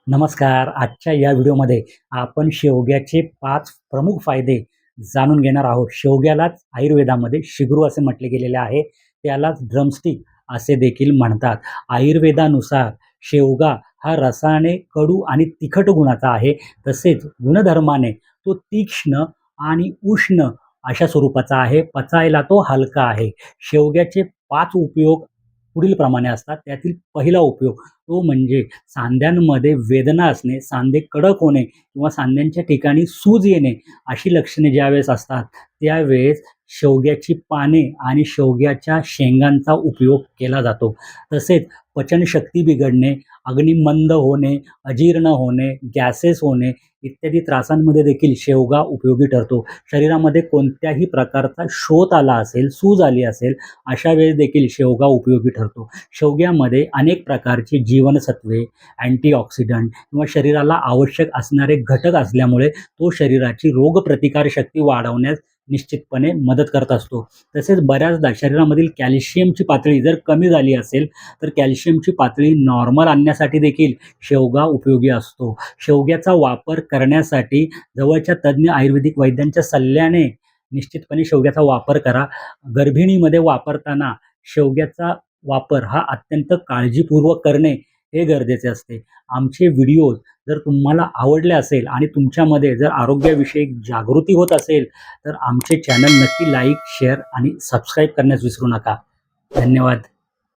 नमस्कार. आजच्या या व्हिडिओमध्ये आपण शेवग्याचे 5 प्रमुख फायदे जाणून घेणार आहोत. शेवग्यालाच आयुर्वेदामध्ये शिगरू असे म्हटले गेलेले आहे. त्यालाच ड्रमस्टिक असे देखील म्हणतात. आयुर्वेदानुसार शेवगा हा रसाने कडू आणि तिखट गुणाचा आहे. तसेच गुणधर्माने तो तीक्ष्ण आणि उष्ण अशा स्वरूपाचा आहे. पचायला तो हलका आहे. शेवग्याचे 5 उपयोग पुढीलप्रमाणे असतात. त्यातील पहिला उपयोग तो म्हणजे सांध्यांमध्ये वेदना असणे, सांधे कडक होणे किंवा सांध्यांच्या ठिकाणी सूज येणे अशी लक्षणे ज्यावेळेस असतात, त्यावेळेस शेवग्याची पाने आणि शेवग्याच्या शेंगांचा उपयोग केला जातो. तसेच पचनशक्ती बिघडणे, अग्निमंद होणे, अजीर्ण होणे, गॅसेस होणे इत्यादी त्रासांमध्ये देखील शेवगा उपयोगी ठरतो. शरीरामध्ये कोणत्याही प्रकारचा शोथ आला असेल, सूज आली असेल, अशा वेळेस देखील शेवगा उपयोगी ठरतो. शेवग्यामध्ये अनेक प्रकारची जीवनसत्वे, अँटीऑक्सिडंट किंवा शरीराला आवश्यक असणारे घटक असल्यामुळे तो शरीराची रोगप्रतिकारशक्ती वाढवण्यास निश्चितपणे मदत करत असतो. तसेच बऱ्याचदा शरीरामधील कॅल्शियमची पातळी जर कमी झाली असेल, तर कॅल्शियमची पातळी नॉर्मल आणण्यासाठी देखील शेवगा उपयोगी असतो. शेवग्याचा वापर करण्यासाठी जवळच्या तज्ज्ञ आयुर्वेदिक वैद्यांच्या सल्ल्याने निश्चितपणे शेवग्याचा वापर करा. गर्भिणीमध्ये वापरताना शेवग्याचा वापर हा अत्यंत काळजीपूर्वक करणे हे गरजेचे असते. आमचे व्हिडिओज जर तुम्हाला आवडले असेल आणि तुमच्यामध्ये जर आरोग्याविषयी जागृती होत असेल, तर आमचे चॅनल नक्की लाईक, शेअर आणि सबस्क्राईब करण्यास विसरू नका. धन्यवाद.